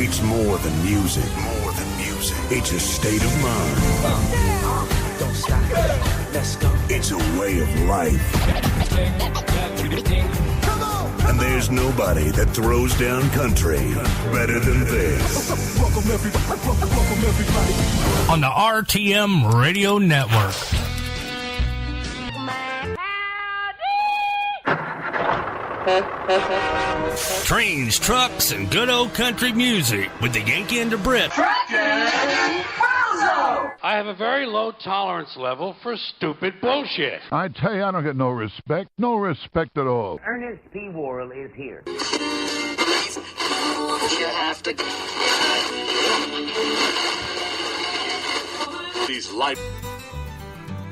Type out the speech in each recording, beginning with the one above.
It's more than music. More than music. It's a state of mind. Don't stop. Let's go. It's a way of life. Come on. And there's nobody that throws down country better than this. Welcome everybody. Welcome everybody. On the RTM Radio Network. Trains, trucks, and good old country music with the Yankee and the Brit. I have a very low tolerance level for stupid bullshit. I tell you, I don't get no respect. No respect at all. Ernest P. Worrell is here. You have to. These life.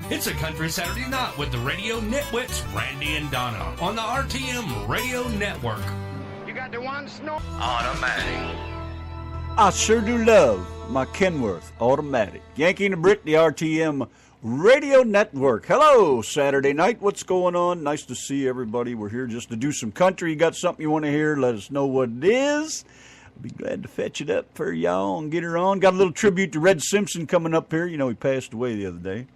It's a country Saturday night with the radio nitwits Randy and Donna on the RTM Radio Network. You got the one snort? Automatic. I sure do love my Kenworth Automatic. Yankee and the Brit, the RTM Radio Network. Hello, Saturday night. What's going on? Nice to see everybody. We're here just to do some country. You got something you want to hear? Let us know what it is. I'll be glad to fetch it up for y'all and get her on. Got a little tribute to Red Simpson coming up here. You know, he passed away the other day.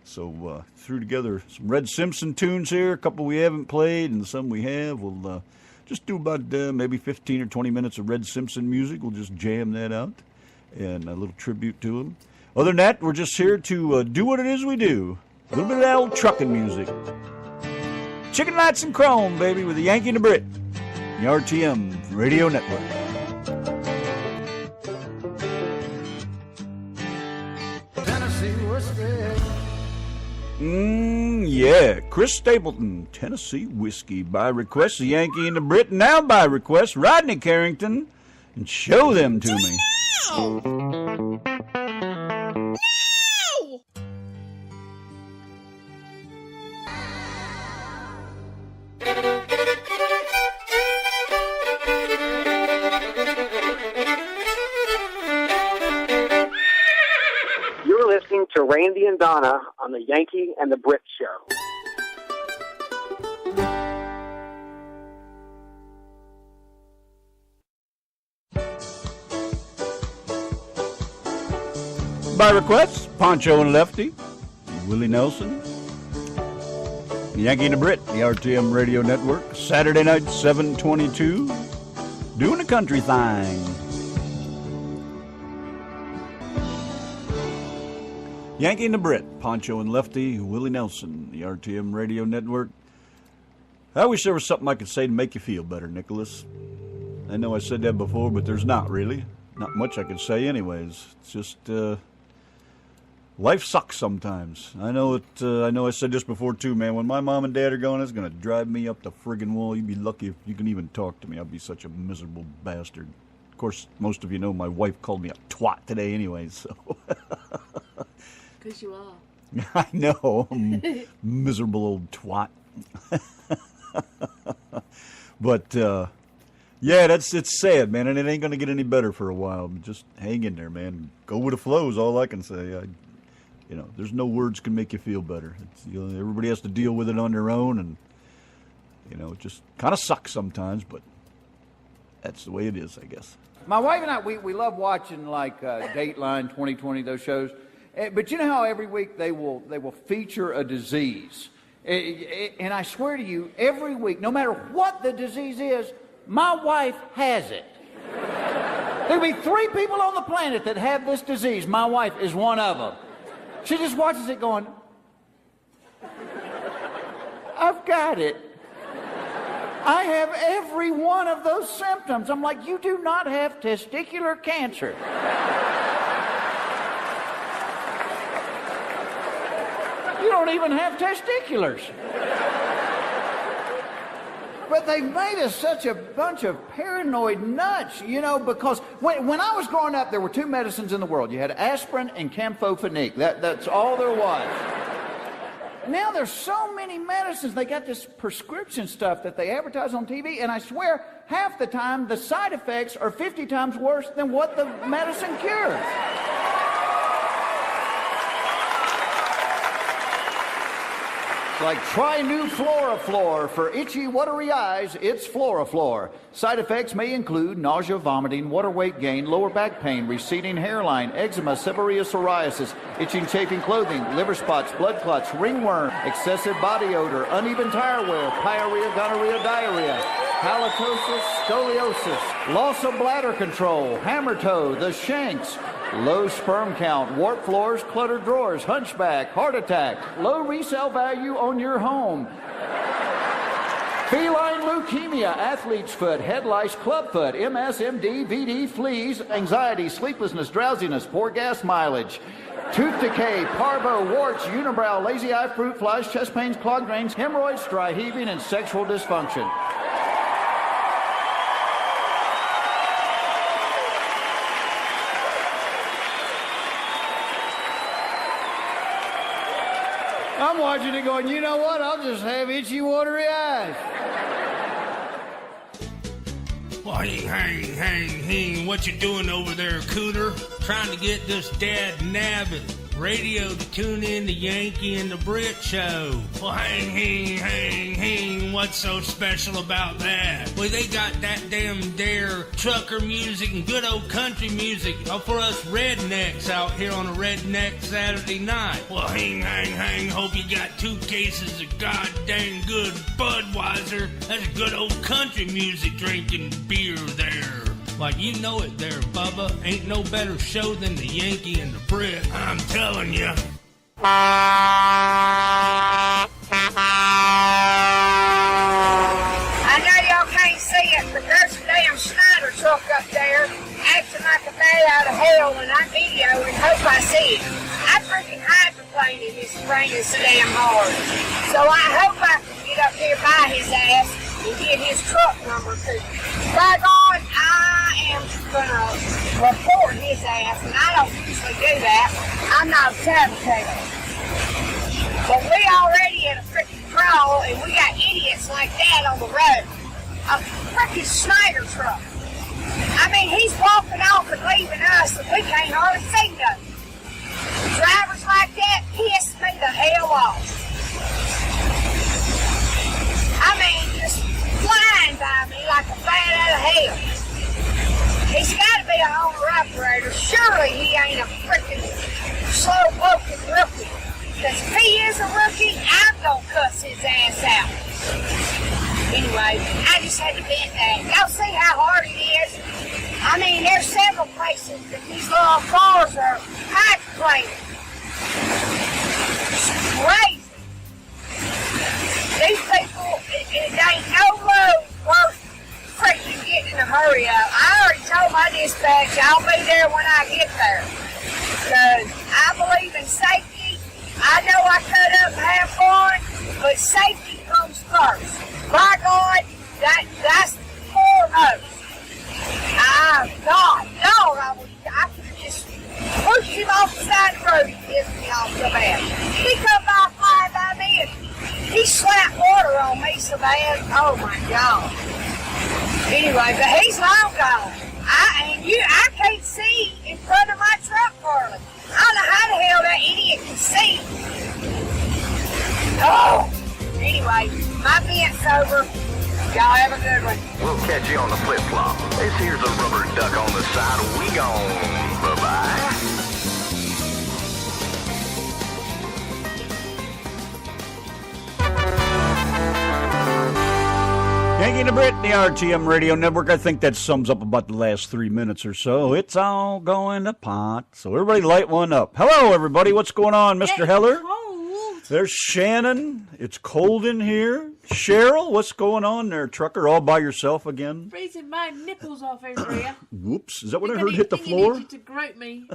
So threw together some Red Simpson tunes here, a couple we haven't played and some we have. We'll just do about maybe 15 or 20 minutes of Red Simpson music. We'll just jam that out and a little tribute to him. Other than that, we're just here to do what it is we do. A little bit of that old trucking music. Chicken Lights and Chrome, baby, with the Yankee and the Brit. The RTM Radio Network. Yeah, Chris Stapleton, Tennessee Whiskey, by request, the Yankee and the Brit, now by request, Rodney Carrington, and Show Them to Me. No! You're listening to Randy and Donna on the Yankee and the Brit Show. By request, Poncho and Lefty, Willie Nelson, the Yankee and the Brit, the RTM Radio Network, Saturday night, 7:22, doing a country thing. Yankee and the Brit, Poncho and Lefty, Willie Nelson, the RTM Radio Network. I wish there was something I could say to make you feel better, Nicholas. I know I said that before, but there's not really. Not much I could say anyways. It's just, life sucks sometimes. I know it. I know I said this before too, man. When my mom and dad are gone, it's going to drive me up the friggin' wall. You'd be lucky if you can even talk to me. I'd be such a miserable bastard. Of course, most of you know my wife called me a twat today anyway, so... Because you are. I know. I'm a miserable old twat. But, yeah, it's sad, man, and it ain't going to get any better for a while. Just hang in there, man. Go with the flow is all I can say. There's no words can make you feel better. Everybody has to deal with it on their own, and, it just kind of sucks sometimes, but that's the way it is, I guess. My wife and I, we love watching, like, Dateline, 2020, those shows. But you know how every week they will feature a disease. And I swear to you, every week, no matter what the disease is, my wife has it. There'll be 3 people on the planet that have this disease. My wife is one of them. She just watches it going, I've got it. I have every one of those symptoms. I'm like, you do not have testicular cancer. You don't even have testiculars. But they've made us such a bunch of paranoid nuts, because when I was growing up, there were 2 medicines in the world. You had aspirin and campho-phenique. That's all there was. Now there's so many medicines. They got this prescription stuff that they advertise on TV, and I swear, half the time, the side effects are 50 times worse than what the medicine cures. Like try new FloraFlor. For itchy, watery eyes, it's FloraFlor. Side effects may include nausea, vomiting, water weight gain, lower back pain, receding hairline, eczema, seborrheic psoriasis, itching, chafing clothing, liver spots, blood clots, ringworm, excessive body odor, uneven tire wear, pyorrhea, gonorrhea, diarrhea, halitosis, scoliosis, loss of bladder control, hammer toe, the shanks, low sperm count, warped floors, cluttered drawers, hunchback, heart attack, low resale value on your home, feline leukemia, athlete's foot, head lice, clubfoot, MSMD, VD, fleas, anxiety, sleeplessness, drowsiness, poor gas mileage, tooth decay, parvo, warts, unibrow, lazy eye, fruit flies, chest pains, clogged drains, hemorrhoids, dry heaving, and sexual dysfunction. I'm watching it going, you know what? I'll just have itchy, watery eyes. Well, hey, what you doing over there, Cooter? Trying to get this dad nabbit radio to tune in to Yanki and the Brit show. Well, what's so special about that? Well, they got that damn dare trucker music and good old country music for us rednecks out here on a redneck Saturday night. Well, hope you got 2 cases of goddamn good Budweiser. That's good old country music drinking beer there. Like you know it there, Bubba. Ain't no better show than the Yankee and the Brit. I'm telling you. I know y'all can't see it, but there's a damn Schneider truck up there acting like a bat out of hell, and I videoing. Hope I see it. I'm freaking hydroplaning. It's raining so damn hard. So I hope I can get up here by his ass and get his truck number too. By God, I am gonna report his ass, and I don't usually do that. I'm not a saboteur. But we already in a freaking crawl, and we got idiots like that on the road. A freaking Schneider truck. I mean, he's walking off and leaving us, and we can't hardly see nothing. Drivers like that piss me the hell off. I mean, just flying by me like a bat out of hell. He's got to be an owner-operator. Surely he ain't a freaking slow-walking rookie. Because if he is a rookie, I'm going to cuss his ass out. Anyway, I just had to vent that. Y'all see how hard it is? I mean, there's several places that these little cars are hydroplaning. It's crazy. These people, it ain't no load worth freaking getting in a hurry up. I already told my dispatch I'll be there when I get there. Because I believe in safety. I know I cut up and have fun, but safety comes first. My God, that's foremost. God, I could have just pushed him off the side of the road. He pissed me off so bad. He come by flying by me and he slapped water on me so bad. Oh my God. Anyway, but he's long gone. I can't see in front of my truck hardly. I don't know how the hell that idiot can see. Oh. Anyway, my vent's over. Y'all have a good one. We'll catch you on the flip-flop. This here's a rubber duck on the side. We gone. Bye-bye. Yanki and the Brit, the RTM Radio Network. I think that sums up about the last 3 minutes or so. It's all going to pot. So everybody light one up. Hello, everybody. What's going on, Mr. Heller? Cold. There's Shannon. It's cold in here. Cheryl, what's going on there, trucker? All by yourself again? Freezing my nipples off over here. Whoops. Is that what I heard hit the floor? To grope me.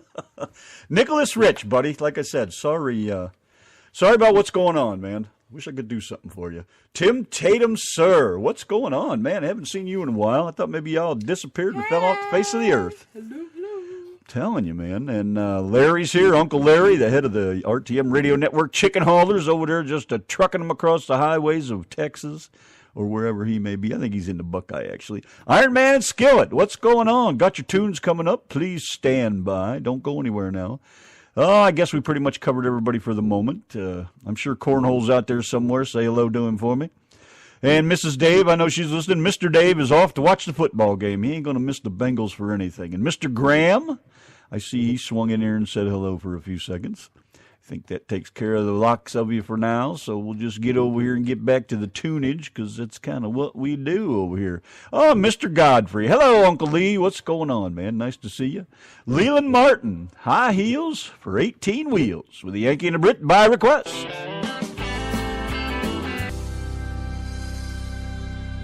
Nicholas Rich, buddy. Like I said, sorry about what's going on, man. Wish I could do something for you. Tim Tatum, sir. What's going on, man? I haven't seen you in a while. I thought maybe y'all disappeared and fell off the face of the earth. Hello. Telling you, man. And Larry's here, Uncle Larry, the head of the RTM Radio Network chicken haulers over there, just trucking them across the highways of Texas or wherever he may be. I think he's in the Buckeye, actually. Iron Man Skillet, what's going on? Got your tunes coming up? Please stand by. Don't go anywhere now. Oh, I guess we pretty much covered everybody for the moment. I'm sure Cornhole's out there somewhere. Say hello to him for me. And Mrs. Dave, I know she's listening. Mr. Dave is off to watch the football game. He ain't going to miss the Bengals for anything. And Mr. Graham, I see he swung in here and said hello for a few seconds. I think that takes care of the lots of you for now, so we'll just get over here and get back to the tunage, because that's kind of what we do over here. Oh, Mr. Godfrey. Hello, Uncle Lee. What's going on, man? Nice to see you. Leland Martin, high heels for 18 wheels with the Yankee and the Brit by request.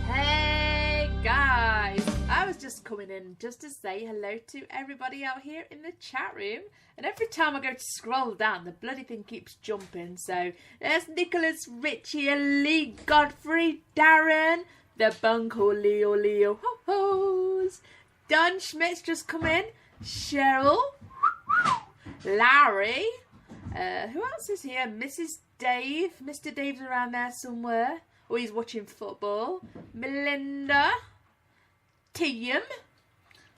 Hey, guys. I was just coming in just to say hello to everybody out here in the chat room. And every time I go to scroll down, the bloody thing keeps jumping. So there's Nicholas, Richie, Lee, Godfrey, Darren, the Bunko, Leo, ho-hos. Don Schmidt's just come in. Cheryl, Larry. Who else is here? Mrs. Dave. Mr. Dave's around there somewhere. Oh, he's watching football. Melinda. Tim.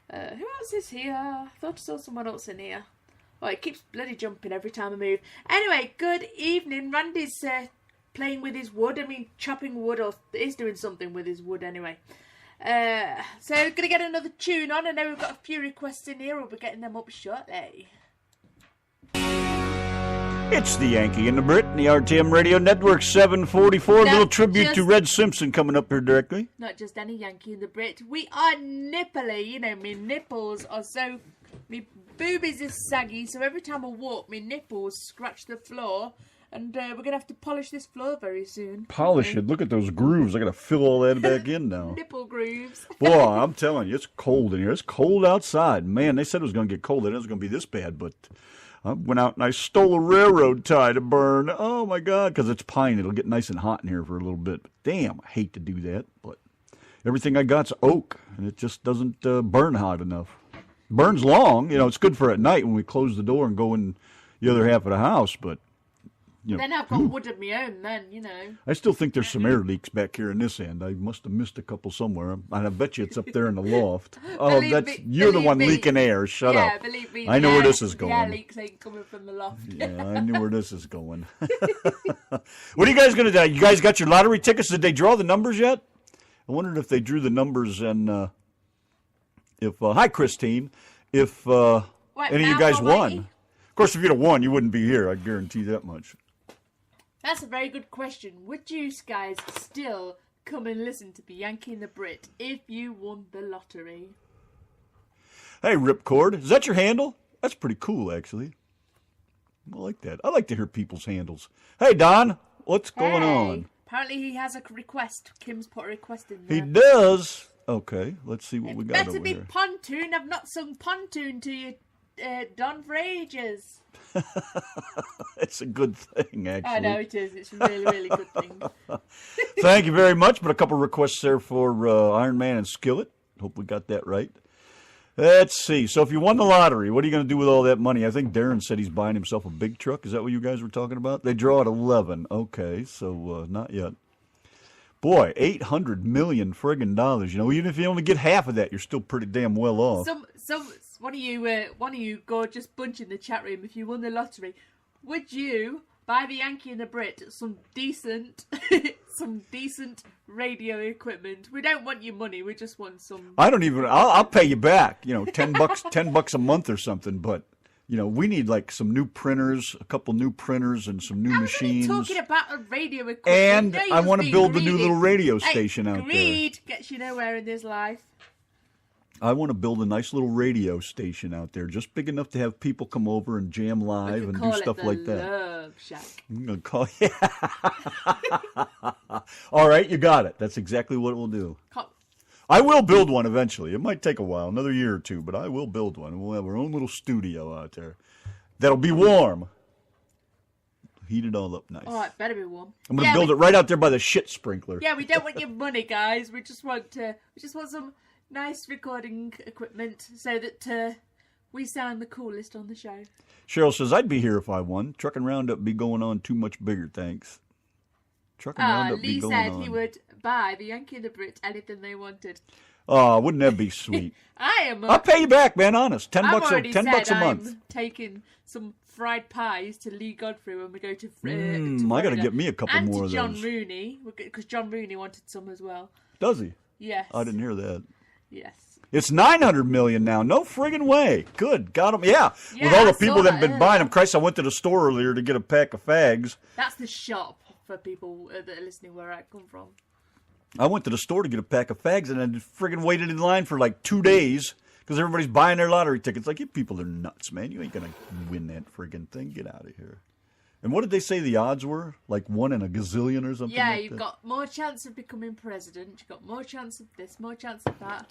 Who else is here? I thought I saw someone else in here. Oh, it keeps bloody jumping every time I move. Anyway, good evening. Randy's playing with his wood. I mean, chopping wood, or is doing something with his wood anyway. So, going to get another tune on. I know we've got a few requests in here. We'll be getting them up shortly. It's the Yankee and the Brit and the RTM Radio Network 744. A little tribute to Red Simpson coming up here directly. Not just any Yankee and the Brit. We are nipply. You know, my nipples are so... My boobies is saggy, so every time I walk, my nipples scratch the floor. And we're going to have to polish this floor very soon. Polish it. Look at those grooves. I got to fill all that back in now. Nipple grooves. Boy, I'm telling you, it's cold in here. It's cold outside. Man, they said it was going to get cold. It wasn't going to be this bad, but I went out and I stole a railroad tie to burn. Oh, my God, because it's pine. It'll get nice and hot in here for a little bit. But damn, I hate to do that. But everything I got's oak, and it just doesn't burn hot enough. Burns long. You know, it's good for at night when we close the door and go in the other half of the house, but you know. Then I've got wood of my own then, you know. I still think there's some air leaks back here in this end. I must have missed a couple somewhere. And I bet you it's up there in the loft. Oh, you're the one leaking air. Shut up. Yeah, believe me. I know where this is going. The air leaks ain't coming from the loft. Yeah, I knew where this is going. What are you guys going to do? You guys got your lottery tickets? Did they draw the numbers yet? I wondered if they drew the numbers and hi, Christine, if any of you guys won. Of course, if you'd have won, you wouldn't be here. I guarantee that much. That's a very good question. Would you guys still come and listen to the Yankee and the Brit if you won the lottery? Hey, Ripcord, is that your handle? That's pretty cool, actually. I like that. I like to hear people's handles. Hey, Don, what's going on? Apparently he has a request. Kim's put a request in there. He does? Okay, let's see what we got over here. Better be pontoon. I've not sung pontoon to you, Don, for ages. It's a good thing, actually. I know it is. It's a really, really good thing. Thank you very much. But a couple requests there for Iron Man and Skillet. Hope we got that right. Let's see. So if you won the lottery, what are you going to do with all that money? I think Darren said he's buying himself a big truck. Is that what you guys were talking about? They draw at 11. Okay, so not yet. Boy, $800 million friggin' dollars. You know, even if you only get half of that, you're still pretty damn well off. One of you gorgeous bunch in the chat room, if you won the lottery, would you buy the Yankee and the Brit some decent radio equipment? We don't want your money. We just want some. I'll pay you back. You know, $10 a month or something. But you know, we need like some new printers, a couple new printers, and some new machines. I'm talking about a radio equipment. And I want to build a new little radio station out there. Greed gets you nowhere in this life. I want to build a nice little radio station out there, just big enough to have people come over and jam live and do stuff like that. Love Shack. I'm going to call it. All right, you got it. That's exactly what we'll do. I will build one eventually. It might take a while, another year or two, but I will build one. We'll have our own little studio out there. That'll be warm. Heat it all up nice. Oh, it better be warm. I'm going to build it right out there by the shit sprinkler. Yeah, we don't want your money, guys. We just want some nice recording equipment so that we sound the coolest on the show. Cheryl says, I'd be here if I won. Truck and Roundup be going on too much bigger, thanks. Truck and Roundup be going on. Lee said he would buy the Yankee and the Brit anything they wanted. Oh, wouldn't that be sweet? I'll pay you back, man, honest. $10 a month. I'm taking some fried pies to Lee Godfrey when we go to I got to get me a couple and more to of John those. Rooney, because John Rooney wanted some as well. Does he? Yes. I didn't hear that. Yes. It's 900 million now. No friggin' way. Good. Got them. Yeah. Yeah, With all I the people saw that have that, been buying them. Christ, I went to the store earlier to get a pack of fags. That's the shop for people that are listening where I come from. I went to the store to get a pack of fags and I friggin' waited in line for like 2 days because everybody's buying their lottery tickets. Like, you people are nuts, man. You ain't going to win that friggin' thing. Get out of here. And what did they say the odds were? Like 1 in a gazillion or something? Yeah, like you've that? got more chance of becoming president. You've got more chance of this, more chance of that.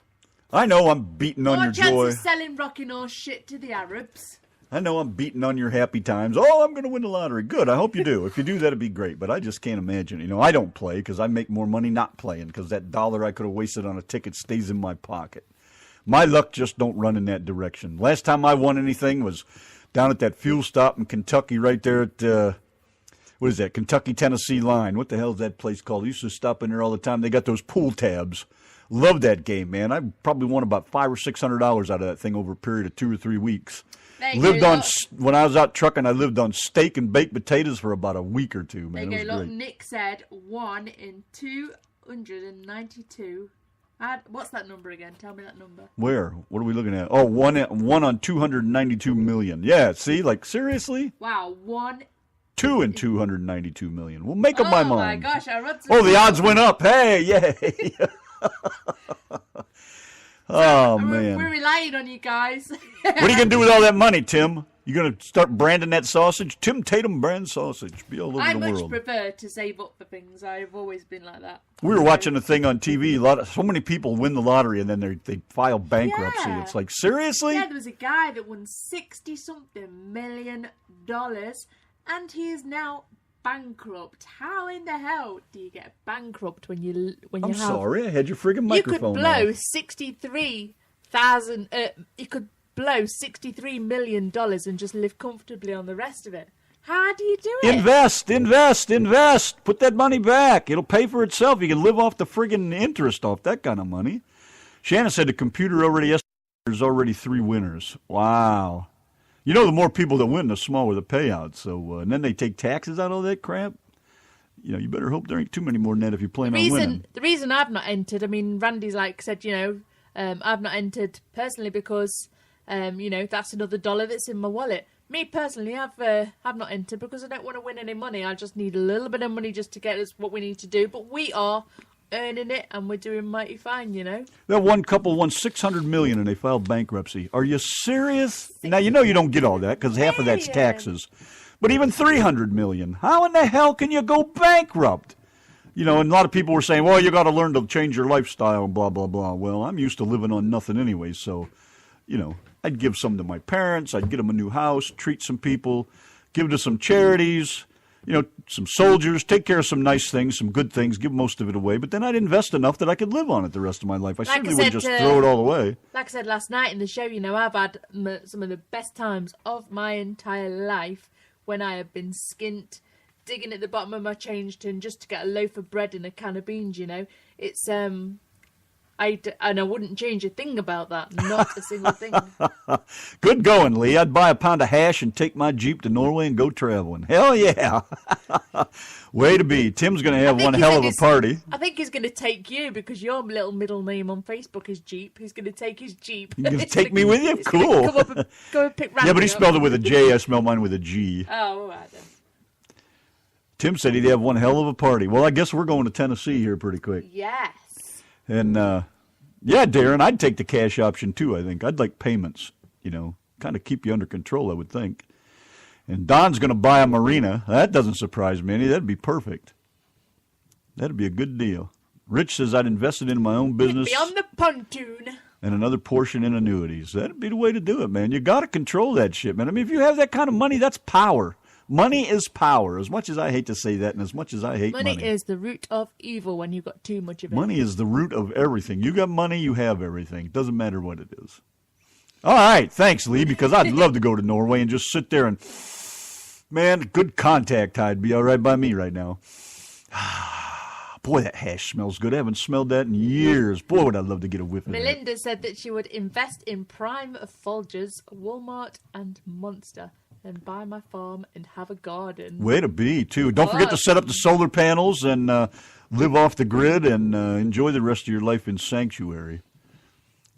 I know I'm beating on More your chance joy. of selling rocking horse shit to the Arabs. I know I'm beating on your happy times. Oh, I'm going to win the lottery. Good. I hope you do. If you do, that'd be great. But I just can't imagine. You know, I don't play because I make more money not playing because that dollar I could have wasted on a ticket stays in my pocket. My luck just don't run in that direction. Last time I won anything was down at that fuel stop in Kentucky right there at, what is that, Kentucky-Tennessee line. What the hell is that place called? I used to stop in there all the time. They got those pool tabs. Love that game, man. I probably won about $500 or $600 out of that thing over a period of 2 or 3 weeks. Lived on when I was out trucking. I lived on steak and baked potatoes for about a week or two. Man, There it you was go. great. Look, Nick said 1 in 292. What's that number again? Tell me that number. Where? What are we looking at? Oh, one on 292 million. Yeah. See, like seriously, Wow, 1. 2 in 292 million. Well, make up my Oh my mind. gosh, I read some. Oh, the odds went up. Hey, yay! Oh man. We're relying on you guys. What are you going to do with all that money, Tim? You going to start branding that sausage? Tim Tatum brand sausage. Be all over I the much world. prefer to save up for things. I've always been like that. We were watching a thing on TV. So many people win the lottery and then they file bankruptcy. Yeah. It's like, seriously? Yeah, there was a guy that won $60-something million, and he is now bankrupt. How in the hell do you get bankrupt when you I'm sorry, I had your friggin' microphone You could blow off. you could blow $63 million and just live comfortably on the rest of it. How do you do it? Invest. Put that money back. It'll pay for itself. You can live off the friggin' interest off that kind of money. Shannon said the computer already there's already 3 winners. Wow. You know, the more people that win, the smaller the payout. So, and then they take taxes out of all that crap. You know, you better hope there ain't too many more than that if you're planning on winning. The reason I've not entered, I mean, Randy's said, I've not entered personally because, that's another dollar that's in my wallet. Me personally, I've not entered because I don't want to win any money. I just need a little bit of money just to get us what we need to do. But we are earning it and we're doing mighty fine, That one couple won $600 million and they filed bankruptcy. Are you serious? Now, you know you don't get all that because half of that's taxes. But even $300 million. How in the hell can you go bankrupt? And a lot of people were saying, well, you got to learn to change your lifestyle and blah, blah, blah. Well, I'm used to living on nothing anyway, so, I'd give some to my parents. I'd get them a new house, treat some people, give to some charities, some soldiers, take care of some nice things, some good things, give most of it away. But then I'd invest enough that I could live on it the rest of my life. I certainly wouldn't just throw it all away. Like I said last night in the show, I've had some of the best times of my entire life when I have been skint, digging at the bottom of my change tin just to get a loaf of bread and a can of beans, It's, and I wouldn't change a thing about that. Not a single thing. Good going, Lee. I'd buy a pound of hash and take my Jeep to Norway and go traveling. Hell yeah. Way to be. Tim's going to have one hell of a party. I think he's going to take you because your little middle name on Facebook is Jeep. He's going to take his Jeep. You're going to take me with you? Cool. Go and pick Randy Yeah, but he up. spelled it with a J. I spelled mine with a G. Oh, all right then. Tim said he'd have one hell of a party. Well, I guess we're going to Tennessee here pretty quick. Yes. And, yeah, Darren, I'd take the cash option too, I think. I'd like payments, kind of keep you under control, I would think. And Don's going to buy a marina. That doesn't surprise me any. That'd be perfect. That'd be a good deal. Rich says I'd invest it in my own business. Be on the pontoon. And another portion in annuities. That'd be the way to do it, man. You got to control that shit, man. I mean, if you have that kind of money, that's power. Money is power, as much as I hate to say that and as much as I hate money. Money is the root of evil when you've got too much of it. Money is the root of everything. You got money, you have everything. Doesn't matter what it is. All right, thanks, Lee, because I'd love to go to Norway and just sit there and, man, good contact high would be all right by me right now. Boy, that hash smells good. I haven't smelled that in years. Boy, would I love to get a whiff of it. Melinda said that she would invest in Prime, Folgers, Walmart, and Monster. and buy my farm and have a garden. Way to be, too. Don't forget to set up the solar panels and live off the grid and enjoy the rest of your life in sanctuary.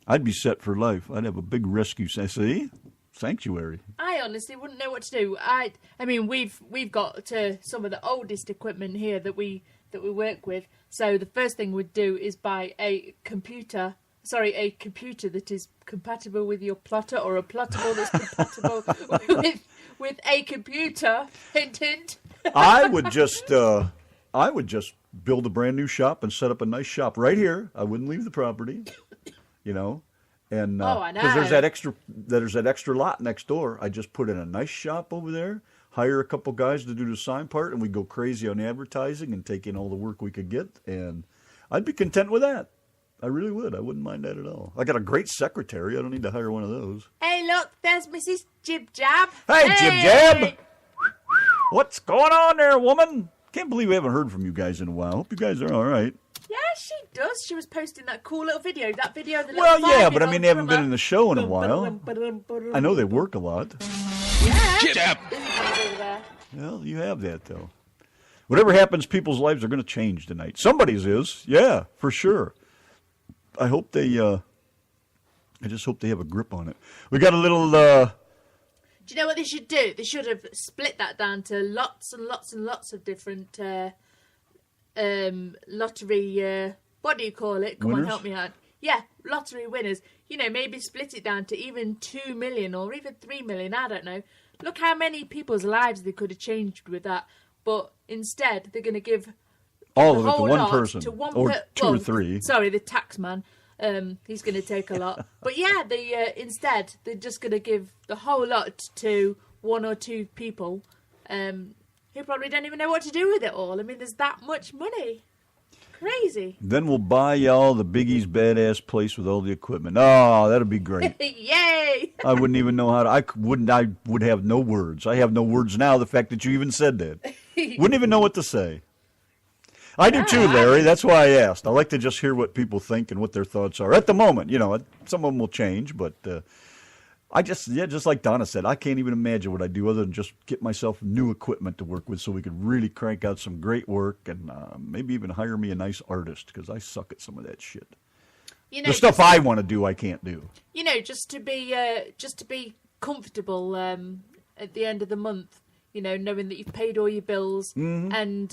I'd be set for life. I'd have a big rescue. See? Sanctuary. I honestly wouldn't know what to do. I mean, we've got some of the oldest equipment here that we work with. So the first thing we'd do is buy a computer that is compatible with your plotter, or a plottable that's compatible with a computer. Hint, hint. I would just build a brand new shop and set up a nice shop right here. I wouldn't leave the property, you know. And I know. because there's that extra lot next door. I just put in a nice shop over there, hire a couple guys to do the sign part, and we go crazy on advertising and take in all the work we could get. And I'd be content with that. I really would. I wouldn't mind that at all. I got a great secretary. I don't need to hire one of those. Hey, look, there's Mrs. Jib Jab. Hey, Jib Jab. What's going on there, woman? Can't believe we haven't heard from you guys in a while. Hope you guys are all right. Yeah, she does. She was posting that cool little video. That video of the Well, little yeah, but I mean, they haven't been in the show in a while. I know they work a lot. Yeah. Jab. Well, you have that, though. Whatever happens, people's lives are going to change tonight. Somebody's is. Yeah, for sure. I hope they, I just hope they have a grip on it. We got a little, Do you know what they should do? They should have split that down to lots and lots and lots of different lottery, what do you call it? Come winners? on, help me out. Yeah, lottery winners. You know, maybe split it down to even 2 million or even 3 million. I don't know. Look how many people's lives they could have changed with that. But instead, they're going to give all the of it to whole one lot person, to one or two or three. Sorry, the tax man. He's going to take a lot. But yeah, instead, they're just going to give the whole lot to one or two people who probably don't even know what to do with it all. I mean, there's that much money. Crazy. Then we'll buy y'all the Biggie's badass place with all the equipment. Oh, that'd be great. Yay! I wouldn't even know how to. I would have no words. I have no words now. The fact that you even said that, wouldn't even know what to say. I do too, Larry. That's why I asked. I like to just hear what people think and what their thoughts are at the moment. You know, some of them will change, but just like Donna said, I can't even imagine what I do other than just get myself new equipment to work with so we could really crank out some great work and maybe even hire me a nice artist because I suck at some of that shit. You know, the stuff I want to do, I can't do. You know, just to be comfortable at the end of the month. You know, knowing that you've paid all your bills and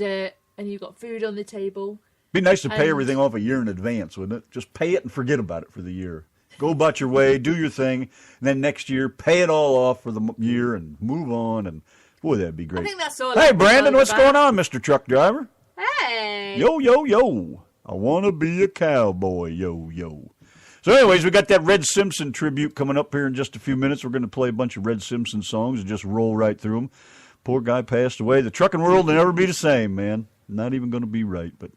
you've got food on the table. Be nice to pay everything off a year in advance, wouldn't it? Just pay it and forget about it for the year. Go about your way, do your thing, and then next year pay it all off for the year and move on. And boy, that'd be great. I think that's all. Hey, Brandon, what's going on, Mr. Truck Driver? Hey. Yo, yo, yo. I want to be a cowboy, yo, yo. So anyways, we got that Red Simpson tribute coming up here in just a few minutes. We're going to play a bunch of Red Simpson songs and just roll right through them. Poor guy passed away. The trucking world will never be the same, man. Not even going to be right, but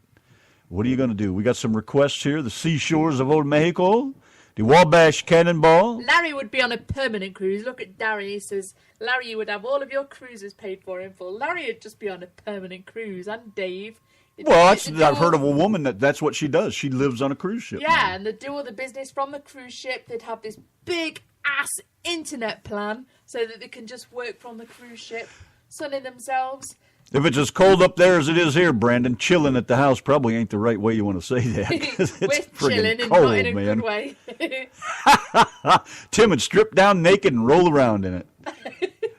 what are you going to do? We got some requests here. The Seashores of Old Mexico, the Wabash Cannonball. Larry would be on a permanent cruise. Look at Darren. He says, Larry, you would have all of your cruises paid for in full. Larry would just be on a permanent cruise. And Dave. Well, I've heard of a woman that's what she does. She lives on a cruise ship. Yeah, now. And they'd do all the business from the cruise ship. They'd have this big-ass internet plan so that they can just work from the cruise ship, sunning themselves. If it's as cold up there as it is here, Brandon, chilling at the house probably ain't the right way you want to say that. It's We're chilling and cold, not in a man. good way. Tim would strip down naked and roll around in it.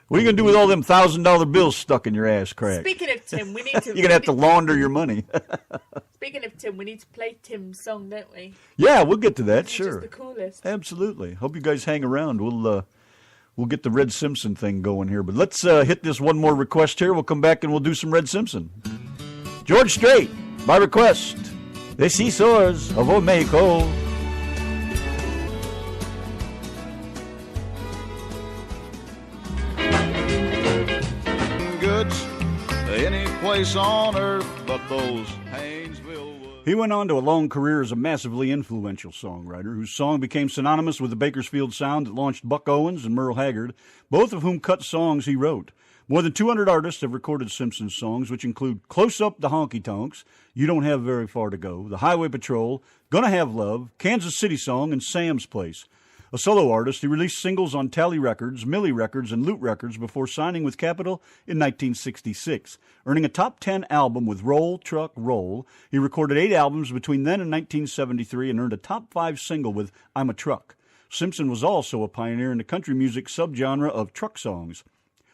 What are you going to do with all them $1,000 bills stuck in your ass crack? Speaking of Tim, we need to... You're going to have to launder your money. Speaking of Tim, we need to play Tim's song, don't we? Yeah, we'll get to that, sure. Just the coolest. Absolutely. Hope you guys hang around. We'll get the Red Simpson thing going here. But let's hit this one more request here. We'll come back and we'll do some Red Simpson. George Strait, by request, the Seashores of Old Mexico. Goods, any place on earth but those Haynesville woods. He went on to a long career as a massively influential songwriter whose song became synonymous with the Bakersfield sound that launched Buck Owens and Merle Haggard, both of whom cut songs he wrote. More than 200 artists have recorded Simpsons songs, which include Close Up the Honky Tonks, You Don't Have Very Far to Go, The Highway Patrol, Gonna Have Love, Kansas City Song, and Sam's Place. A solo artist, he released singles on Tally Records, Millie Records, and Loot Records before signing with Capitol in 1966. Earning a top 10 album with Roll, Truck, Roll, he recorded 8 albums between then and 1973 and earned a top 5 single with I'm a Truck. Simpson was also a pioneer in the country music subgenre of truck songs.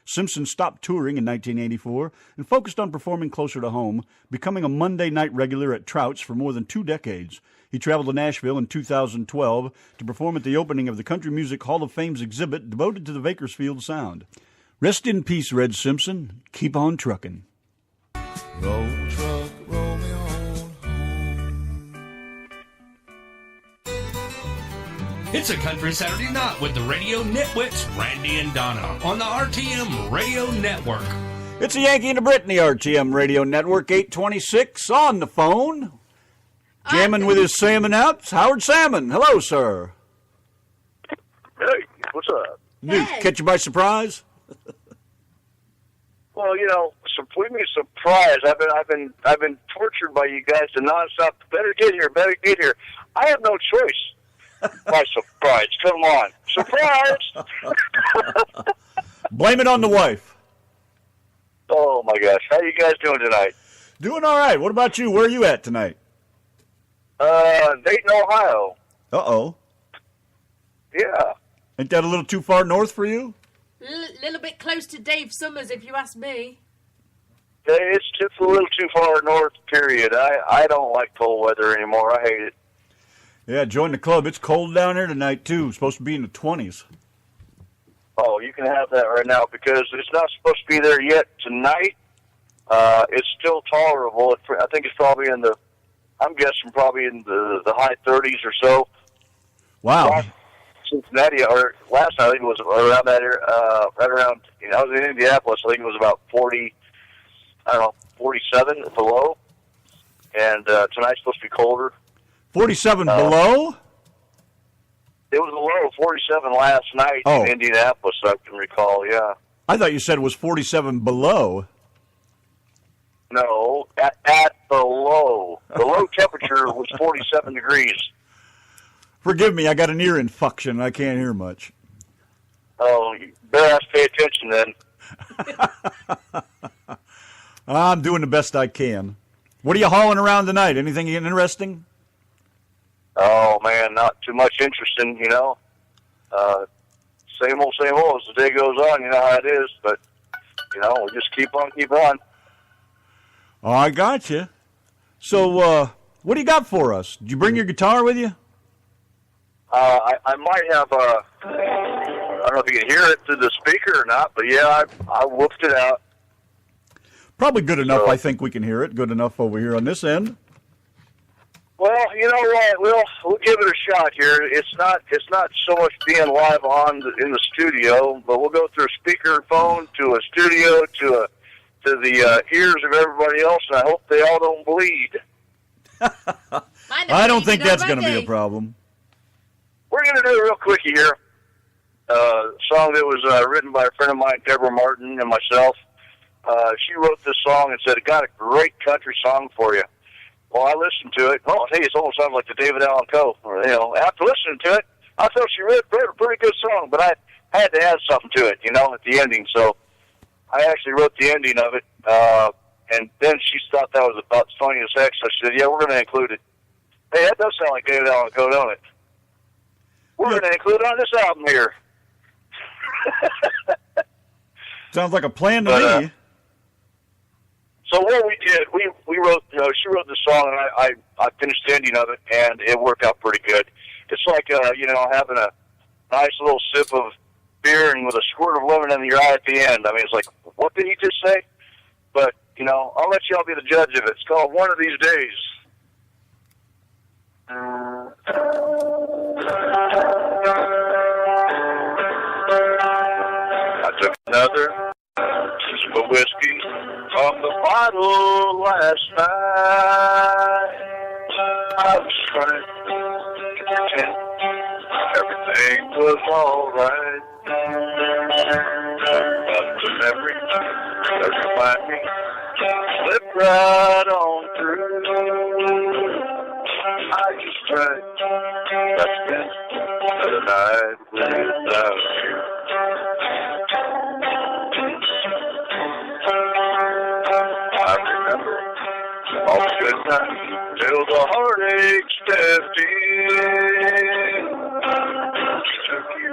Simpson stopped touring in 1984 and focused on performing closer to home, becoming a Monday night regular at Trout's for more than 2 decades. He traveled to Nashville in 2012 to perform at the opening of the Country Music Hall of Fame's exhibit devoted to the Bakersfield Sound. Rest in peace, Red Simpson. Keep on trucking. Roll, truck, roll me on home. It's a Country Saturday Night with the Radio Nitwits, Randy and Donna, on the RTM Radio Network. It's a Yankee and a Brit in the RTM Radio Network, 826 on the phone. Jamming with his salmon outs, Howard Salmon. Hello, sir. Hey, what's up? Dude, catch you by surprise? Well, you know, completely surprised. I've been tortured by you guys to nonstop. Better get here. I have no choice. By surprise. Come on, surprise! Blame it on the wife. Oh my gosh, how you guys doing tonight? Doing all right. What about you? Where are you at tonight? Dayton, Ohio. Uh-oh. Yeah. Ain't that a little too far north for you? Little bit close to Dave Summers, if you ask me. It's just a little too far north, period. I don't like cold weather anymore. I hate it. Yeah, join the club. It's cold down there tonight, too. It's supposed to be in the 20s. Oh, you can have that right now because it's not supposed to be there yet tonight. It's still tolerable. I think it's probably I'm guessing probably in the high 30s or so. Wow. Cincinnati, or last night I think it was around that area, right around, I was in Indianapolis, I think it was about 47 below. And tonight's supposed to be colder. 47 below? It was a low of 47 last night in Indianapolis, I can recall, yeah. I thought you said it was 47 below. No, at the low. The low temperature was 47 degrees. Forgive me, I got an ear infection. I can't hear much. Oh, you better have to pay attention then. I'm doing the best I can. What are you hauling around tonight? Anything interesting? Oh, man, not too much interesting, Same old as the day goes on, you know how it is. But, we'll just keep on. Oh, I got you. So, what do you got for us? Did you bring your guitar with you? I might have, I don't know if you can hear it through the speaker or not, but yeah, I whooped it out. Probably good enough. I think we can hear it. Good enough over here on this end. Well, you know what? We'll give it a shot here. It's not so much being live in the studio, but we'll go through a speakerphone to a studio to the ears of everybody else, and I hope they all don't bleed. I don't think that's going to be a problem. We're going to do a real quickie here. A song that was written by a friend of mine, Deborah Martin, and myself. She wrote this song and said, "I got a great country song for you." Well, I listened to it. Oh, hey, it almost sounds like the David Allan Coe. After listening to it, I thought she wrote a pretty good song, but I had to add something to it, at the ending. So I actually wrote the ending of it, and then she thought that was about as funny as heck, so she said, yeah, we're going to include it. Hey, that does sound like David Allan Coe, don't it? We're going to include it on this album here. Sounds like a plan to me. So what we did, we wrote, she wrote the song, and I finished the ending of it, and it worked out pretty good. It's like, having a nice little sip of beer and with a squirt of lemon in your eye at the end. I mean, it's like, what did he just say? But, I'll let y'all be the judge of it. It's called One of These Days. I took another sip of whiskey off the bottle last night. I was trying to pretend everything was alright. But the memory that remind me slipped right on through. I just tried to spend another night. night without you. I remember all the good times till the heartache stepped in. Took you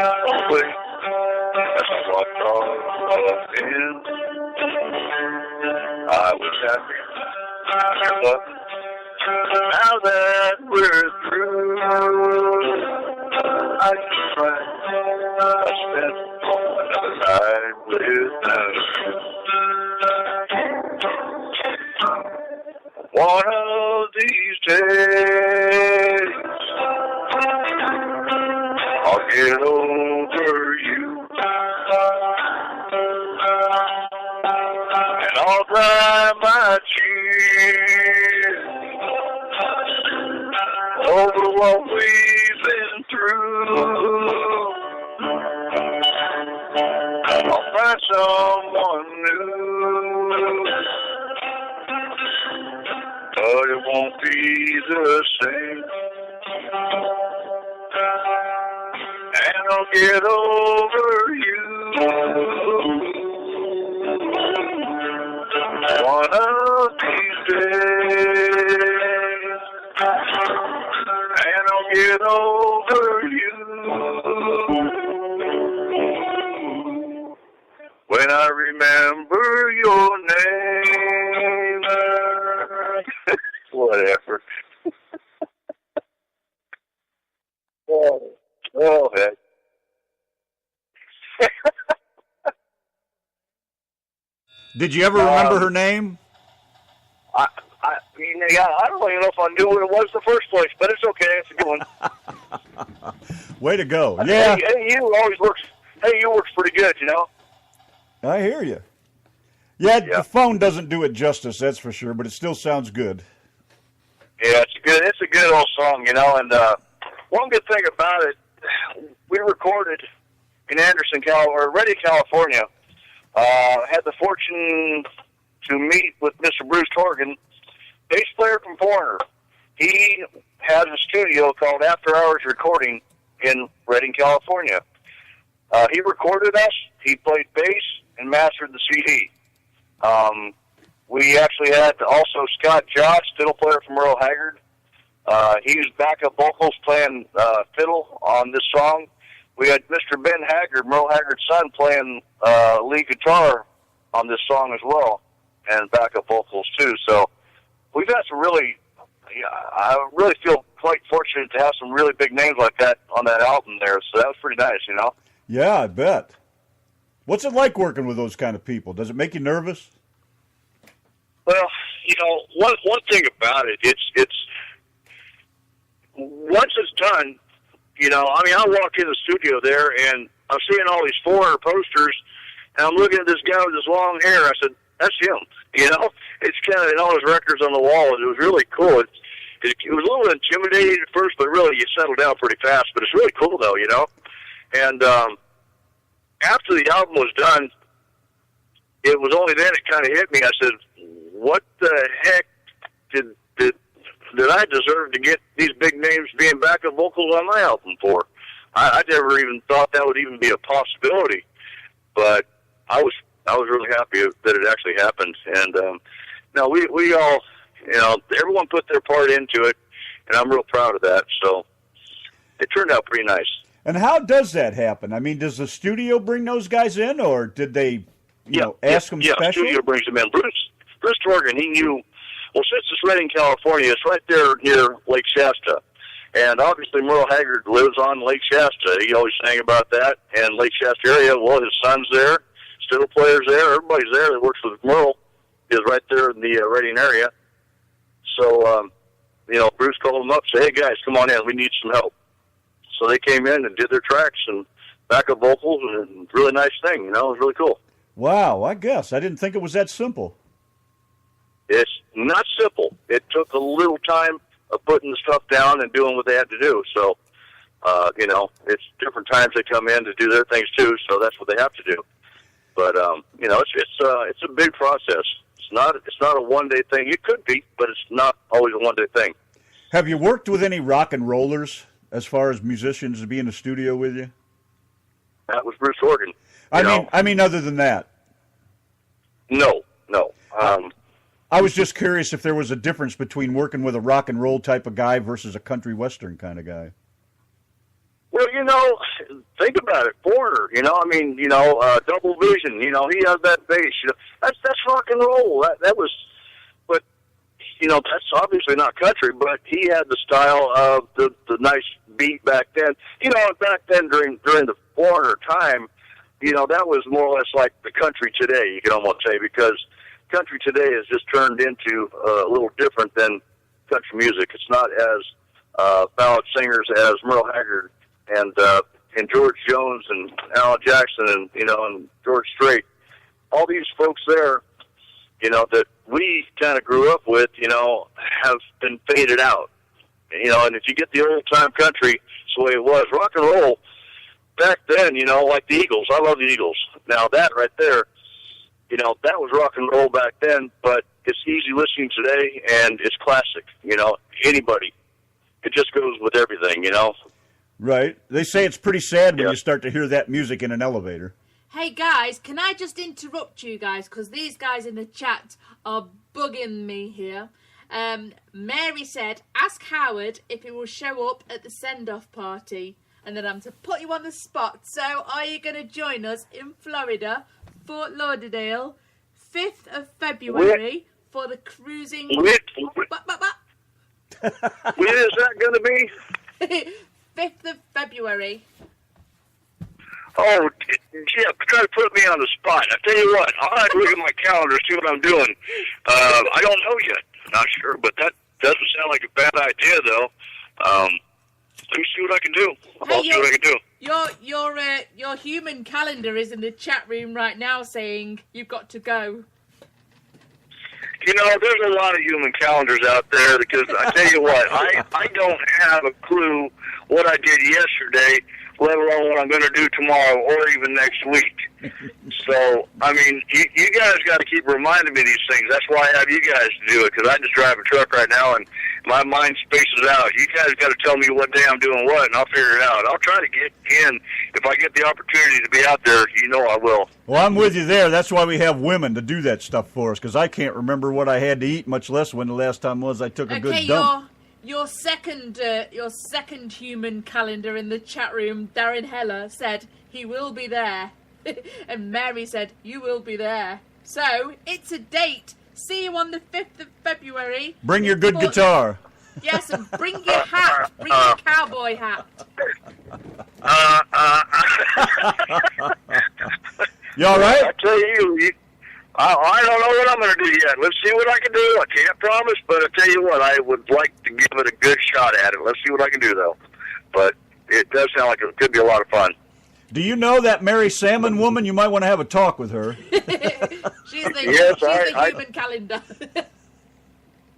away as I walked off in. I was happy, but now that we're through, I can try. I spent another night without you. One of these days, I'll get over you, and I'll dry my tears over what we've been through. I'll find someone new, but it won't be the same. And I'll get over you one of these days. And I'll get over you when I remember your name. Whatever. Oh, heck. Did you ever remember her name? I don't even know if I knew what it was in the first place, but it's okay. It's a good one. Way to go. Yeah. Hey, you always works. Hey, you works pretty good, you know? I hear you. Yeah, the phone doesn't do it justice, that's for sure, but it still sounds good. Yeah, it's a good old song, you know, and one good thing about it, we recorded in Anderson, Redding, California. Had the fortune to meet with Mr. Bruce Torgan, bass player from Foreigner. He has a studio called After Hours Recording in Redding, California. He recorded us, he played bass, and mastered the CD. We actually had also Scott Josh, fiddle player from Merle Haggard. He was backup vocals playing fiddle on this song. We had Mr. Ben Haggard, Merle Haggard's son, playing lead guitar on this song as well, and backup vocals too. So we've had some really, I really feel quite fortunate to have some really big names like that on that album there. So that was pretty nice, you know? Yeah, I bet. What's it like working with those kind of people? Does it make you nervous? Well, you know, one thing about it, it's once it's done, you know, I mean, I walk in the studio there, and I'm seeing all these Foreigner posters, and I'm looking at this guy with his long hair. I said, that's him, you know? It's kind of, and all his records on the wall, and it was really cool. It was a little intimidating at first, but really you settle down pretty fast. But it's really cool, though, you know? And after the album was done, it was only then it kind of hit me. I said, what the heck did I deserve to get these big names being backup vocals on my album for? I never even thought that would even be a possibility, but I was really happy that it actually happened. And no, we all, you know, everyone put their part into it, and I'm real proud of that. So it turned out pretty nice. And how does that happen? I mean, does the studio bring those guys in, or did they, ask them special? Yeah, studio brings them in. Bruce Torgan, he knew, well, since it's Redding, California, it's right there near Lake Shasta. And obviously Merle Haggard lives on Lake Shasta. He always sang about that. And Lake Shasta area, well, his son's there, fiddle players there, everybody's there that works with Merle is right there in the Redding area. So, Bruce called them up, said, hey, guys, come on in. We need some help. So they came in and did their tracks and backup vocals, and really nice thing, you know. It was really cool. Wow, I guess. I didn't think it was that simple. It's not simple. It took a little time of putting the stuff down and doing what they had to do. So, it's different times they come in to do their things too, so that's what they have to do. But, it's a big process. It's not a one-day thing. It could be, but it's not always a one-day thing. Have you worked with any rock and rollers as far as musicians to be in the studio with you? That was Bruce Horgan. I mean, other than that. No. I was just curious if there was a difference between working with a rock and roll type of guy versus a country western kind of guy. Well, think about it. Foreigner, Double Vision, he has that bass. That's rock and roll. That was, but, that's obviously not country, but he had the style of the nice beat back then. Back then during the Foreigner time, that was more or less like the country today, you could almost say, because country today has just turned into a little different than country music. It's not as ballad singers as Merle Haggard and George Jones and Alan Jackson and George Strait. All these folks there, that we kind of grew up with, have been faded out. And if you get the old time country, it's the way it was. Rock and roll back then, like the Eagles. I love the Eagles. Now that right there, that was rock and roll back then, but it's easy listening today, and it's classic. Anybody. It just goes with everything, Right. They say it's pretty sad when you start to hear that music in an elevator. Hey, guys, can I just interrupt you guys? Because these guys in the chat are bugging me here. Mary said, ask Howard if he will show up at the send-off party. And then I'm to put you on the spot. So, are you going to join us in Florida, Fort Lauderdale, 5th of February for the cruising... When is that going to be? 5th of February. Oh, yeah, try to put me on the spot. I tell you what, I'll have to look at my calendar, see what I'm doing. I don't know yet. Not sure, but that doesn't sound like a bad idea, though. Let me see what I can do. I'll see what I can do. Your human calendar is in the chat room right now saying you've got to go. There's a lot of human calendars out there because I tell you what, I don't have a clue what I did yesterday, let alone what I'm going to do tomorrow or even next week. So, I mean, you guys got to keep reminding me these things. That's why I have you guys to do it, because I just drive a truck right now and my mind spaces out. You guys got to tell me what day I'm doing what, and I'll figure it out. I'll try to get in. If I get the opportunity to be out there, I will. Well, I'm with you there. That's why we have women to do that stuff for us, because I can't remember what I had to eat, much less when the last time was I took a good dump. Your second human calendar in the chat room, Darren Heller, said he will be there. And Mary said, you will be there. So, it's a date. See you on the 5th of February. Bring your good guitar. Yes, and bring your hat. Bring your cowboy hat. You all right? I tell you, I don't know what I'm going to do yet. Let's see what I can do. I can't promise, but I tell you what, I would like to give it a good shot at it. Let's see what I can do, though. But it does sound like it could be a lot of fun. Do you know that Mary Salmon woman? You might want to have a talk with her. She's the human calendar.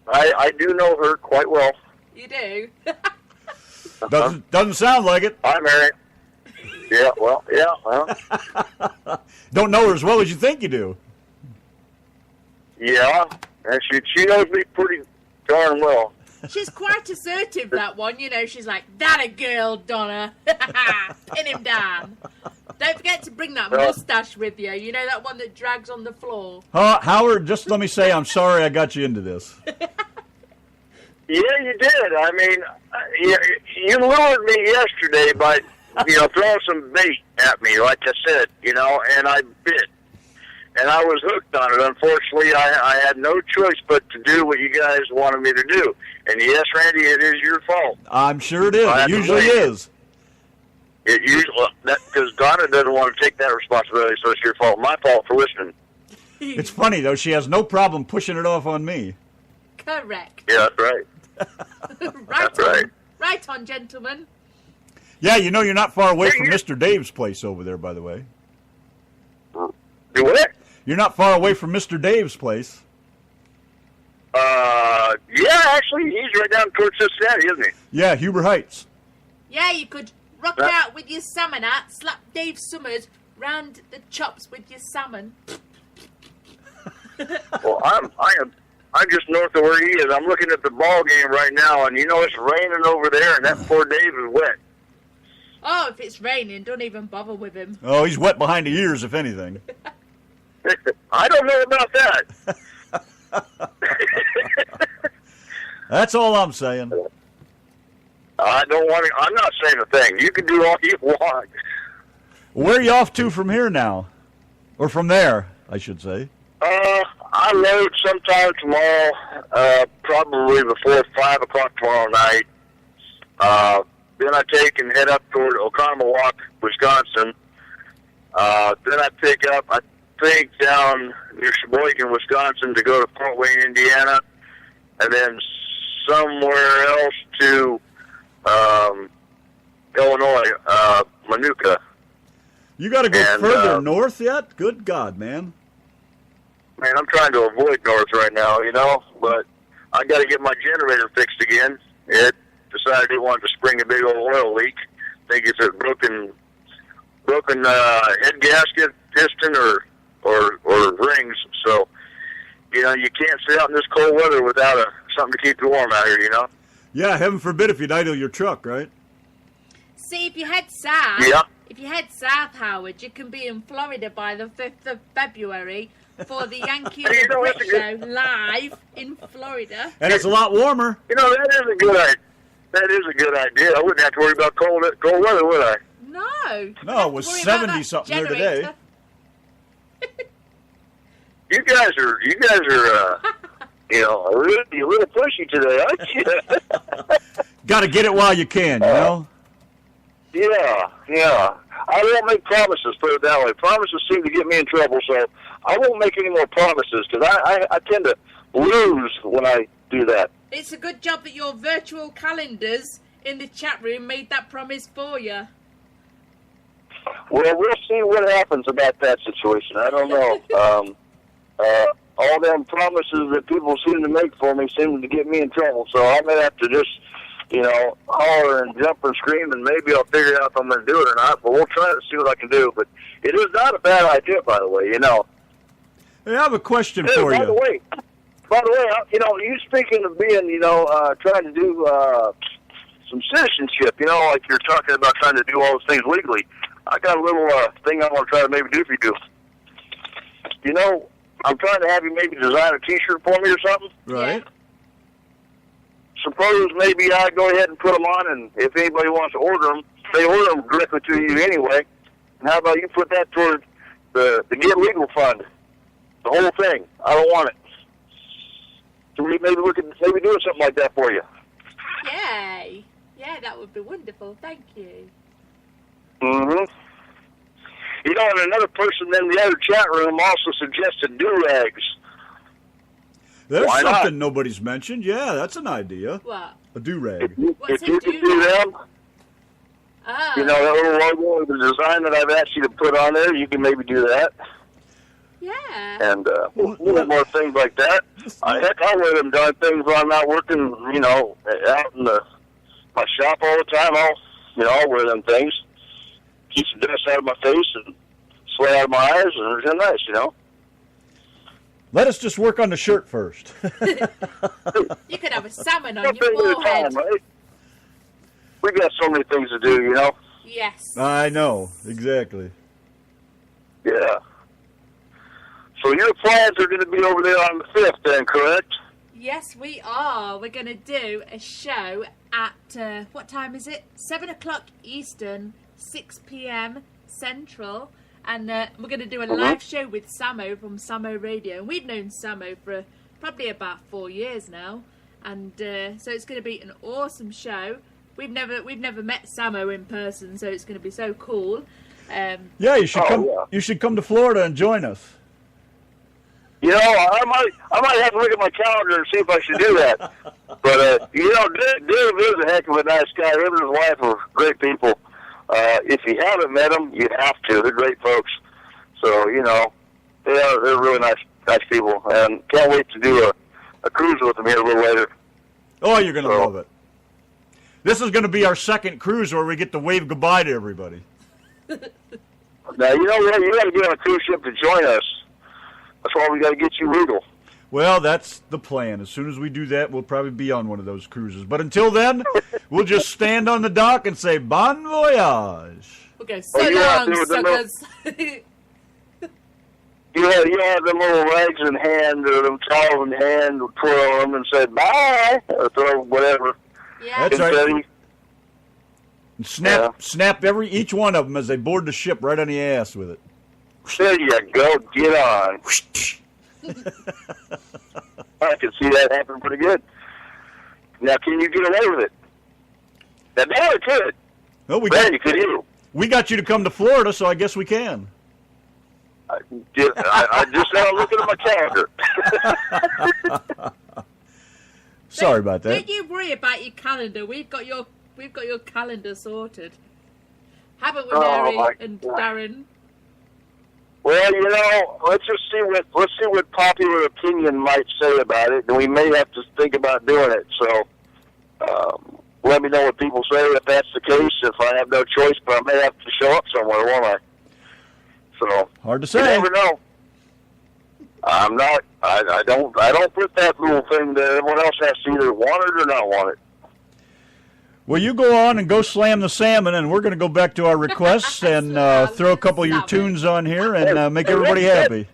I do know her quite well. You do? Doesn't sound like it. Hi, Mary. Yeah, well. Don't know her as well as you think you do. Yeah, and she knows me pretty darn well. She's quite assertive, that one. She's like, that a girl, Donna. Pin him down. Don't forget to bring that mustache with you. That one that drags on the floor. Howard, just let me say I'm sorry I got you into this. Yeah, you did. I mean, you lured me yesterday by, throwing some bait at me, like I said, and I bit. And I was hooked on it. Unfortunately, I had no choice but to do what you guys wanted me to do. And yes, Randy, it is your fault. I'm sure it is. It usually is. It usually, because Donna doesn't want to take that responsibility, so it's your fault. My fault for listening. It's funny, though. She has no problem pushing it off on me. Correct. Yeah, that's right. Right on, gentlemen. Yeah, you're not far away from Mr. Dave's place over there, by the way. Do what? You're not far away from Mr. Dave's place. Yeah, actually, he's right down towards Cincinnati, isn't he? Yeah, Huber Heights. Yeah, you could rock out with your salmon hat, slap Dave Summers round the chops with your salmon. Well, I I'm just north of where he is. I'm looking at the ball game right now, and it's raining over there, and that poor Dave is wet. Oh, if it's raining, don't even bother with him. Oh, he's wet behind the ears, if anything. I don't know about that. That's all I'm saying. I don't want to. I'm not saying a thing. You can do all you want. Where are you off to from here now? Or from there, I should say. I load sometime tomorrow, probably before 5 o'clock tomorrow night. Then I take and head up toward Oconomowoc, Wisconsin. Then I pick up, I think, down near Sheboygan, Wisconsin, to go to Fort Wayne, Indiana, and then somewhere else to Illinois, Manuka. You got to go further north yet? Good God, man. Man, I'm trying to avoid north right now, but I got to get my generator fixed again. It decided it wanted to spring a big old oil leak. I think it's a broken head gasket, piston, or rings. So, you can't sit out in this cold weather without something to keep you warm out here, Yeah, heaven forbid if you'd idle your truck, right? See, if you head south, Howard, you can be in Florida by the 5th of February for the Yankee and the Brit show live in Florida. And it's a lot warmer. That is a good idea. I wouldn't have to worry about cold weather, would I? No, it was 70-something here today. You guys are really a little pushy today, aren't you? Got to get it while you can, Yeah. I won't make promises, put it that way. Promises seem to get me in trouble, so I won't make any more promises, because I tend to lose when I do that. It's a good job that your virtual calendars in the chat room made that promise for you. Well, we'll see what happens about that situation. I don't know. All them promises that people seem to make for me seem to get me in trouble, so I may have to just holler and jump and scream, and maybe I'll figure out if I'm going to do it or not, but we'll try to see what I can do. But it is not a bad idea, by the way, Hey, I have a question for you. By the way, you speaking of being, trying to do some citizenship, like you're talking about trying to do all those things legally, I got a little thing I want to try to maybe do for you. I'm trying to have you maybe design a T-shirt for me or something. Right. Suppose maybe I go ahead and put them on, and if anybody wants to order them, they order them directly to you anyway. And how about you put that toward the Get Legal Fund? The whole thing. I don't want it. So maybe look at doing something like that for you. Yay. Yeah, that would be wonderful. Thank you. Mm-hmm. And another person in the other chat room also suggested do-rags. There's Why something not? nobody's mentioned. Yeah, that's an idea. What? A do-rag. If you can do them, that little logo, the design that I've asked you to put on there, you can maybe do that. Yeah. And a little more things like that. Heck, I wear them darn things when I'm not working, out in my shop all the time. I'll wear them things. Keep the dust out of my face and sweat out of my eyes, and it's real nice, Let us just work on the shirt first. You could have a salmon on your forehead. Right? We got so many things to do, Yes. I know, exactly. Yeah. So your plans are going to be over there on the 5th then, correct? Yes, we are. We're going to do a show at, what time is it? 7 o'clock Eastern, 6 p.m. Central. And we're going to do a live show with Samo from Samo Radio. And we've known Samo for probably about 4 years now. And so it's going to be an awesome show. We've never met Samo in person, so it's going to be so cool. Yeah, you should come. Yeah. You should come to Florida and join us. I might have to look at my calendar and see if I should do that. But Dave is a heck of a nice guy. Him and his wife are great people. If you haven't met them, you have to. They're great folks. So they're really nice people, and can't wait to do a cruise with them here a little later. Oh, you're gonna love it. This is going to be our second cruise where we get to wave goodbye to everybody. Now, you know what? You got to get on a cruise ship to join us. That's why we got to get you legal. Well, that's the plan. As soon as we do that, we'll probably be on one of those cruises. But until then, we'll just stand on the dock and say, bon voyage. Okay, so long, suckers. You have them little rags in hand or them towels in hand, twirl them and say bye or throw whatever. Yeah, that's right. And snap each one of them as they board the ship right on the ass with it. There you go. Get on. I can see that happen pretty good. Now, can you get away with it? Now, you could. Well, you could you. We got you to come to Florida, so I guess we can. I just now looking at my calendar. Sorry about that. Don't you worry about your calendar. We've got your calendar sorted. Haven't we, Mary and Darren? Well, let's see what popular opinion might say about it, and we may have to think about doing it. So, let me know what people say if that's the case. If I have no choice, but I may have to show up somewhere, won't I? So hard to say. You never know. I'm not. I don't put that little thing that everyone else has to either want it or not want it. Well, you go on and go slam the salmon, and we're going to go back to our requests and throw a couple of your tunes on here and make everybody happy.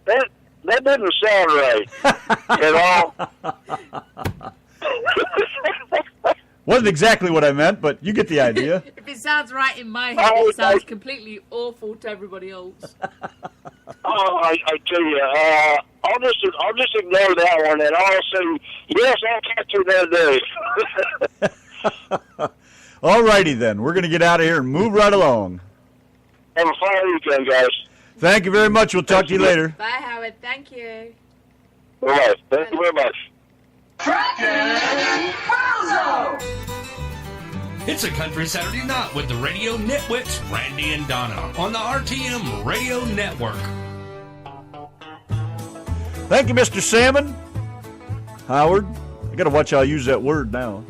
That didn't sound right at all. Wasn't exactly what I meant, but you get the idea. If it sounds right in my head, it sounds completely awful to everybody else. I tell you, I'll just ignore that one, and I'll say yes, I'll catch you that day. All righty then, we're going to get out of here and move right along. Have a fine weekend, guys. Thank you very much. We'll talk to you later. Bye, Howard. Thank you. Bye. Thank you very much. It's a Country Saturday Night with the Radio Nitwits, Randy and Donna, on the RTM Radio Network. Thank you, Mr. Salmon. Howard, I got to watch how I use that word now.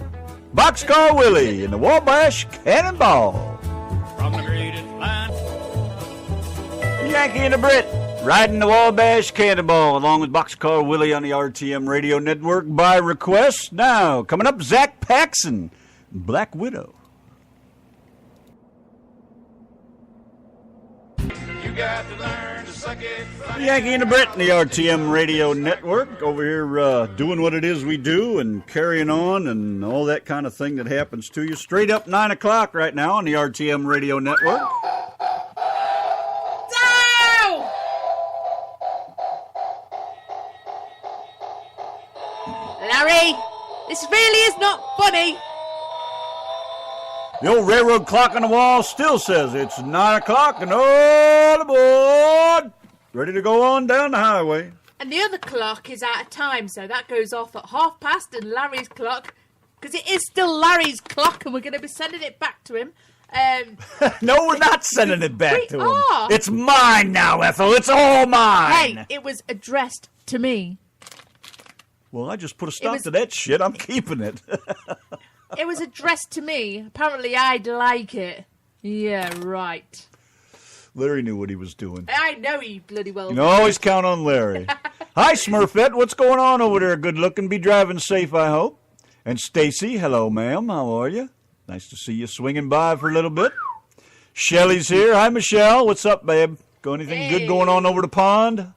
Boxcar Willie and the Wabash Cannonball. From the greatest land. Yankee and the Brit riding the Wabash Cannonball along with Boxcar Willie on the RTM Radio Network by request. Now, coming up, Zach Paxson, Black Widow. You got to learn to suck it. Yankee and the Brit and the RTM Radio Network over here doing what it is we do and carrying on and all that kind of thing that happens to you. Straight up 9 o'clock right now on the RTM Radio Network. Larry, this really is not funny. The old railroad clock on the wall still says it's 9 o'clock and all aboard. Ready to go on down the highway. And the other clock is out of time, so that goes off at past, and Larry's clock, because it is still Larry's clock, and we're going to be sending it back to him. No, we're not sending it back to him. Are. It's mine now, Ethel. It's all mine. Hey, it was addressed to me. Well, I just put a stop to that shit. I'm keeping it. It was addressed to me. Apparently, I'd like it. Yeah, right. Larry knew what he was doing. I know he bloody well. You can always count on Larry. Hi, Smurfette. What's going on over there? Good looking. Be driving safe, I hope. And Stacy, hello, ma'am. How are you? Nice to see you swinging by for a little bit. Shelly's here. Hi, Michelle. What's up, babe? Got anything good going on over the pond?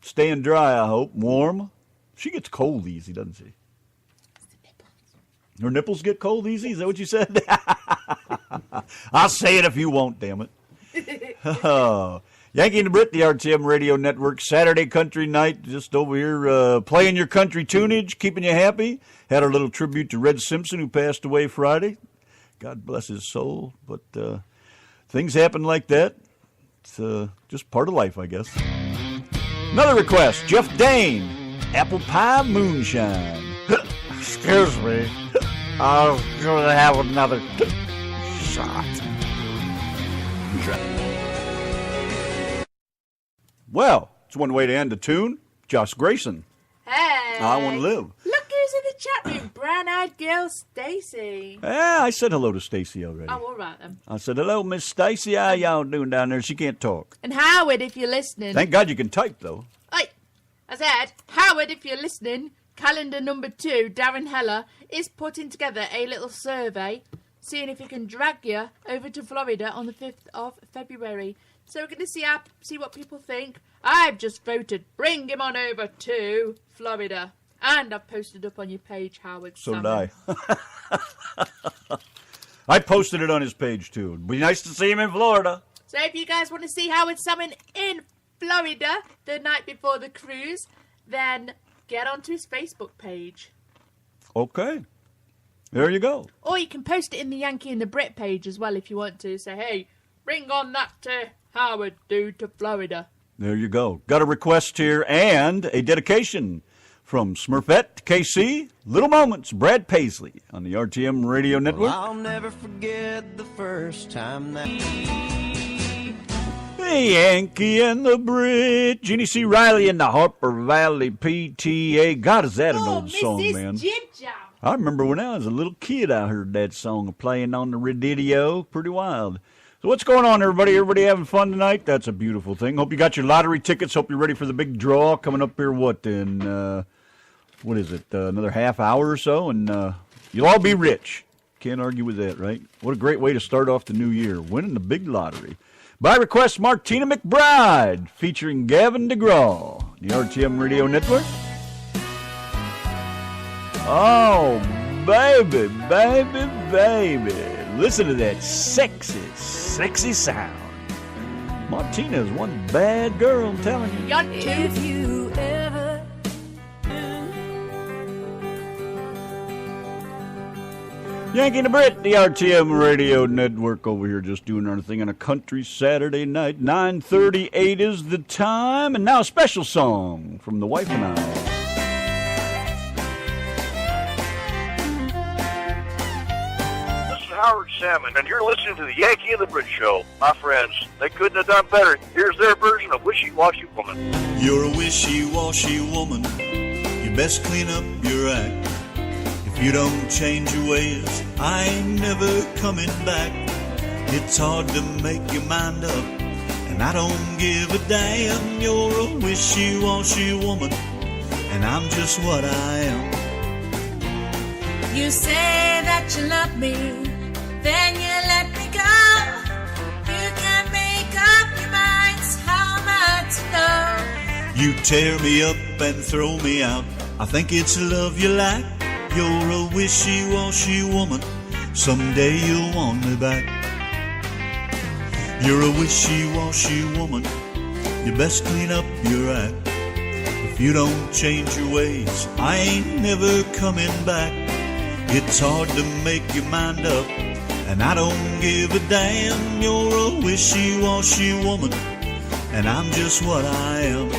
Staying dry, I hope. Warm. She gets cold easy, doesn't she? Her nipples get cold easy? Is that what you said? I'll say it if you won't, damn it. Yankee and the Brit, the RTM Radio Network, Saturday Country Night, just over here playing your country tunage, keeping you happy. Had our little tribute to Red Simpson, who passed away Friday. God bless his soul. But things happen like that. It's just part of life, I guess. Another request, Jeff Dane, Apple Pie Moonshine. Excuse me. I was going to have another shot. Well, it's one way to end a tune. Josh Grayson. Hey. I Want to Live. Look who's in the chat room. Brown-eyed girl Stacy. Yeah, I said hello to Stacy already. Oh, all right then. I said, hello, Miss Stacy. How y'all doing down there? She can't talk. And Howard, if you're listening. Thank God you can type, though. Hey, I said, Howard, if you're listening, calendar number 2, Darren Heller, is putting together a little survey, seeing if he can drag you over to Florida on the 5th of February. So we're going to see what people think. I've just voted, bring him on over to Florida. And I've posted up on your page, Howard. So did I. I posted it on his page, too. It'd be nice to see him in Florida. So if you guys want to see Howard Salmon in Florida the night before the cruise, then get onto his Facebook page. Okay. There you go. Or you can post it in the Yankee and the Brit page as well if you want to. Say, hey, bring on that Howard dude to Florida. There you go. Got a request here and a dedication from Smurfette, KC, Little Moments, Brad Paisley on the RTM Radio Network. Well, I'll never forget the first time that... The Yankee and the Brit, Jeannie C. Riley and the Harper Valley PTA. God, is that an old song, man? Jib Jab. I remember when I was a little kid, I heard that song playing on the radio. Pretty wild. So what's going on, everybody? Everybody having fun tonight? That's a beautiful thing. Hope you got your lottery tickets. Hope you're ready for the big draw coming up here, what is it, another half hour or so, and you'll all be rich. Can't argue with that, right? What a great way to start off the new year, winning the big lottery. By request, Martina McBride, featuring Gavin DeGraw, the RTM Radio Network. Oh, baby, baby, baby. Listen to that sexy, sexy sound. Martina is one bad girl, I'm telling you. If you ever... Yanki and the Brit, the RTM Radio Network over here just doing our thing on a country Saturday night. 9:38 is the time. And now a special song from the wife and I. This is Howard Salmon, and you're listening to the Yankee and the Brit Show. My friends, they couldn't have done better. Here's their version of Wishy-Washy Woman. You're a wishy-washy woman. You best clean up your act. If you don't change your ways, I ain't never coming back. It's hard to make your mind up, and I don't give a damn. You're a wishy-washy woman, and I'm just what I am. You say that you love me, then you let me go. You can't make up your minds how much to know. You tear me up and throw me out. I think it's love you lack. You're a wishy-washy woman. Someday you'll want me back. You're a wishy-washy woman. You best clean up your act. If you don't change your ways, I ain't never coming back. It's hard to make your mind up, and I don't give a damn. You're a wishy-washy woman, and I'm just what I am.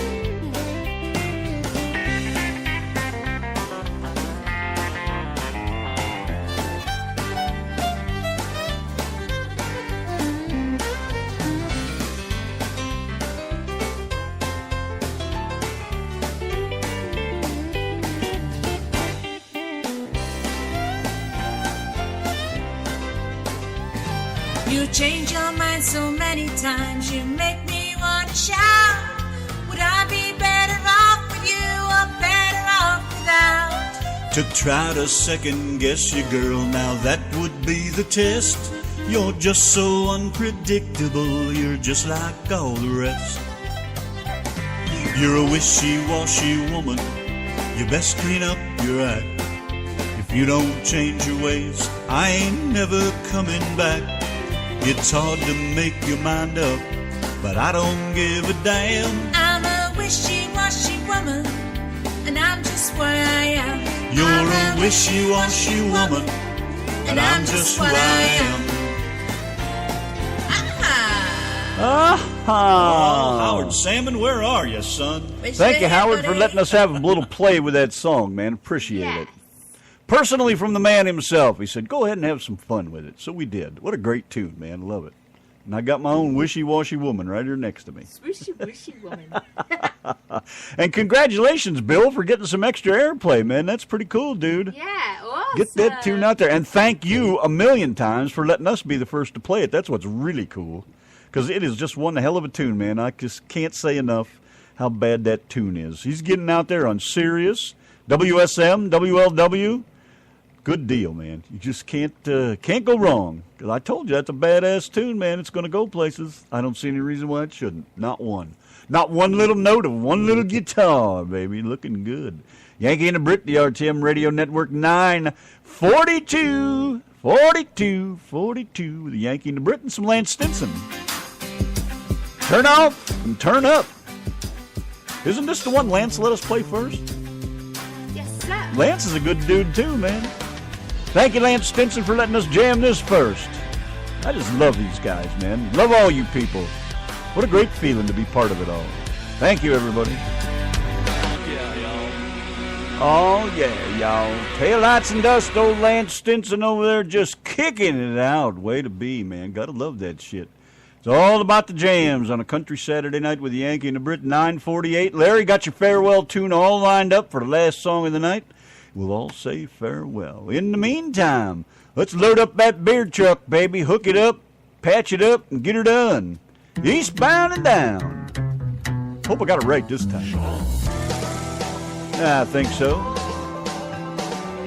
You change your mind so many times, you make me want to shout. Would I be better off with you or better off without? To try to second guess you, girl, now that would be the test. You're just so unpredictable, you're just like all the rest. You're a wishy-washy woman, you best clean up your act. If you don't change your ways, I ain't never coming back. It's hard to make your mind up, but I don't give a damn. I'm a wishy-washy woman, and I'm just what I am. You're a wishy-washy woman, and I'm just what I am. Aha! Oh, Howard Salmon, where are you, son? Thank you, Howard, for letting us have a little play with that song, man. Appreciate it. Personally, from the man himself, he said, go ahead and have some fun with it. So we did. What a great tune, man. Love it. And I got my own wishy-washy woman right here next to me. Wishy-washy woman. And congratulations, Bill, for getting some extra airplay, man. That's pretty cool, dude. Yeah, awesome. Get that tune out there. And thank you a million times for letting us be the first to play it. That's what's really cool. Because it is just one hell of a tune, man. I just can't say enough how bad that tune is. He's getting out there on Sirius, WSM, WLW. Good deal, man. You just can't go wrong. 'Cause I told you that's a badass tune, man. It's going to go places. I don't see any reason why it shouldn't. Not one. Not one little note of one little guitar, baby. Looking good. Yankee and the Brit, the RTM Radio Network 942, 42, with the Yankee and the Brit and some Lance Stinson. Turn off and turn up. Isn't this the one Lance let us play first? Yes, sir. Lance is a good dude, too, man. Thank you, Lance Stinson, for letting us jam this first. I just love these guys, man. Love all you people. What a great feeling to be part of it all. Thank you, everybody. Oh, yeah, y'all. Taillights and dust, old Lance Stinson over there just kicking it out. Way to be, man. Gotta love that shit. It's all about the jams on a country Saturday night with the Yankee and the Brit, 948. Larry, got your farewell tune all lined up for the last song of the night. We'll all say farewell. In the meantime, let's load up that beer truck, baby. Hook it up, patch it up, and get her done. Eastbound and down. Hope I got it right this time. I think so.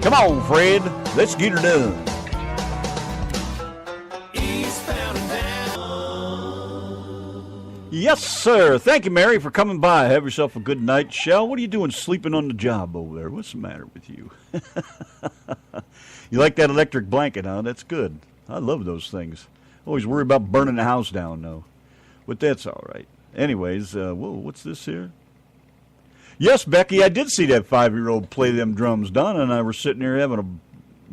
Come on, Fred. Let's get her done. Yes, sir. Thank you, Mary, for coming by. Have yourself a good night. Shell, what are you doing sleeping on the job over there? What's the matter with you? You like that electric blanket, huh? That's good. I love those things. Always worry about burning the house down, though. But that's all right. Anyways, whoa, what's this here? Yes, Becky, I did see that 5-year-old play them drums. Donna and I were sitting there having a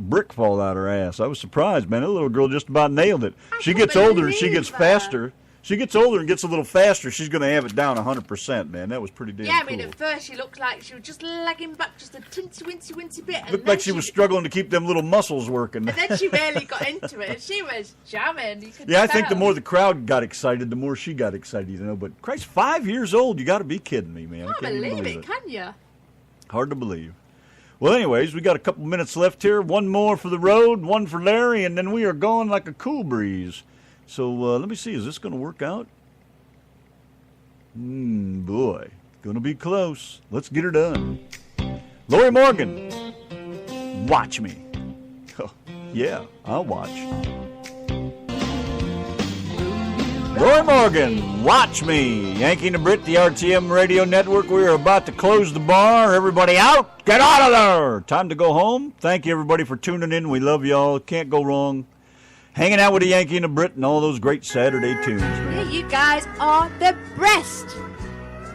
brick fall out her ass. I was surprised, man. That little girl just about nailed it. She gets older and she gets faster. She gets older and gets a little faster. She's going to have it down 100%, man. That was pretty damn cool. Yeah, I mean, at first she looked like she was just lagging back just a tinsy-wincy bit. Looked like she was struggling to keep them little muscles working. And then she really got into it. She was jamming. You could Yeah, I think tell. the more the crowd got excited, the more she got excited, you know. But Christ, 5 years old, you got to be kidding me, man. I can't even believe it, can you? Hard to believe. Well, anyways, we got a couple minutes left here. One more for the road, one for Larry, and then we are going like a cool breeze. So let me see. Is this going to work out? Boy, gonna be close. Let's get her done. Lori Morgan, watch me. Oh, yeah, I'll watch. Lori Morgan, watch me. Yankee and the Brit, the RTM Radio Network. We are about to close the bar. Everybody out. Get out of there. Time to go home. Thank you, everybody, for tuning in. We love y'all. Can't go wrong. Hanging out with the Yankee and the Brit and all those great Saturday tunes, man. Yeah, you guys are the best.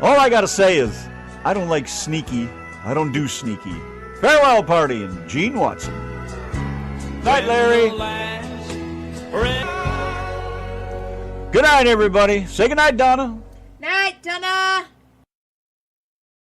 All I gotta say is, I don't like sneaky. I don't do sneaky. Farewell party and Gene Watson. Night, Larry. Good night, everybody. Say good night, Donna. Night, Donna.